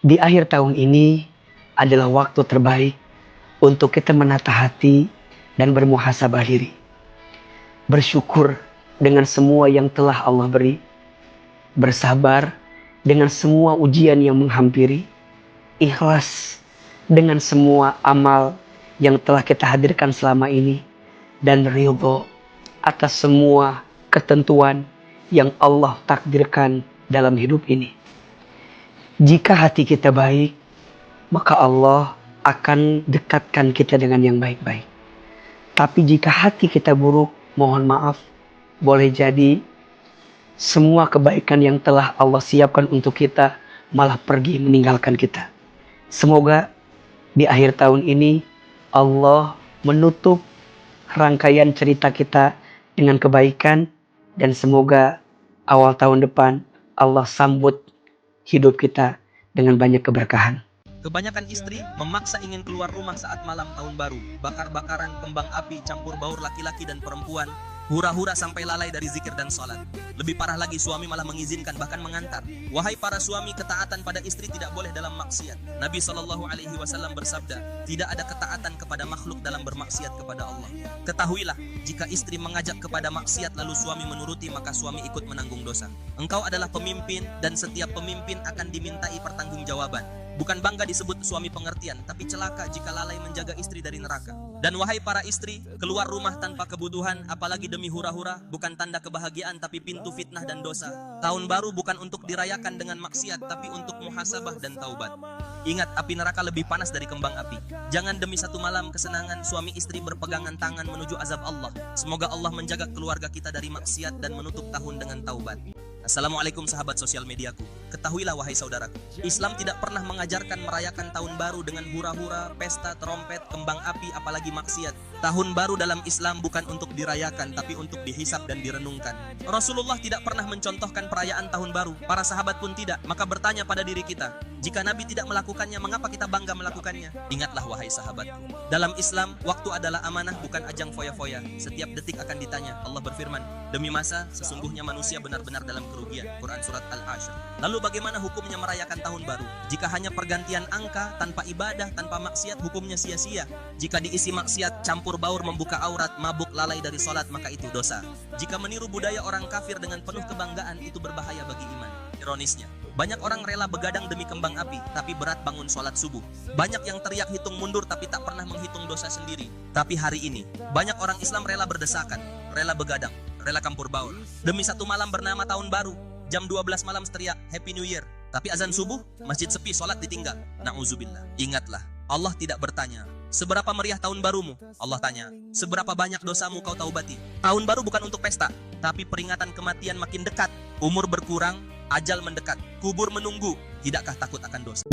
Di akhir tahun ini adalah waktu terbaik untuk kita menata hati dan bermuhasabah diri. Bersyukur dengan semua yang telah Allah beri. Bersabar dengan semua ujian yang menghampiri. Ikhlas dengan semua amal yang telah kita hadirkan selama ini. Dan ridho atas semua ketentuan yang Allah takdirkan dalam hidup ini. Jika hati kita baik, maka Allah akan dekatkan kita dengan yang baik-baik. Tapi jika hati kita buruk, mohon maaf, boleh jadi semua kebaikan yang telah Allah siapkan untuk kita malah pergi meninggalkan kita. Semoga di akhir tahun ini Allah menutup rangkaian cerita kita dengan kebaikan, dan semoga awal tahun depan Allah sambut hidup kita dengan banyak keberkahan. Kebanyakan istri memaksa ingin keluar rumah saat malam tahun baru, bakar-bakaran kembang api campur baur laki-laki dan perempuan, hura-hura sampai lalai dari zikir dan sholat. Lebih parah lagi, suami malah mengizinkan bahkan mengantar. Wahai para suami, ketaatan pada istri tidak boleh dalam maksiat. Nabi SAW bersabda, tidak ada ketaatan kepada makhluk dalam bermaksiat kepada Allah. Ketahuilah, jika istri mengajak kepada maksiat lalu suami menuruti, maka suami ikut menanggung dosa. Engkau adalah pemimpin dan setiap pemimpin akan dimintai pertanggungjawaban. Bukan bangga disebut suami pengertian, tapi celaka jika lalai menjaga istri dari neraka. Dan wahai para istri, keluar rumah tanpa kebutuhan, apalagi demi hura-hura, bukan tanda kebahagiaan tapi pintu fitnah dan dosa. Tahun baru bukan untuk dirayakan dengan maksiat, tapi untuk muhasabah dan taubat. Ingat, api neraka lebih panas dari kembang api. Jangan demi satu malam kesenangan suami istri berpegangan tangan menuju azab Allah. Semoga Allah menjaga keluarga kita dari maksiat dan menutup tahun dengan taubat. Assalamualaikum sahabat sosial mediaku. Ketahuilah wahai saudaraku, Islam tidak pernah mengajarkan merayakan tahun baru dengan hura-hura, pesta, trompet, kembang api, apalagi maksiat. Tahun baru dalam Islam bukan untuk dirayakan, tapi untuk dihisab dan direnungkan. Rasulullah tidak pernah mencontohkan perayaan tahun baru. Para sahabat pun tidak. Maka bertanya pada diri kita, jika Nabi tidak melakukannya, mengapa kita bangga melakukannya? Ingatlah wahai sahabatku, dalam Islam, waktu adalah amanah, bukan ajang foya-foya. Setiap detik akan ditanya. Allah berfirman, demi masa, sesungguhnya manusia benar-benar dalam kerugian. Quran Surat Al-Ashr. Lalu bagaimana hukumnya merayakan tahun baru? Jika hanya pergantian angka, tanpa ibadah, tanpa maksiat, hukumnya sia-sia. Jika diisi maksiat, campur baur, membuka aurat, mabuk, lalai dari sholat, maka itu dosa. Jika meniru budaya orang kafir dengan penuh kebanggaan, itu berbahaya bagi iman. Ironisnya, banyak orang rela begadang demi kembang api, tapi berat bangun sholat subuh. Banyak yang teriak hitung mundur, tapi tak pernah menghitung dosa sendiri. Tapi hari ini, banyak orang Islam rela berdesakan, rela begadang, rela campur baur. Demi satu malam bernama tahun baru, jam 12 malam teriak Happy New Year. Tapi azan subuh, masjid sepi, sholat ditinggal. Na'udzubillah. Ingatlah, Allah tidak bertanya, seberapa meriah tahun barumu? Allah tanya, seberapa banyak dosamu kau taubati? Tahun baru bukan untuk pesta, tapi peringatan kematian makin dekat. Umur berkurang, ajal mendekat, kubur menunggu. Tidakkah takut akan dosa?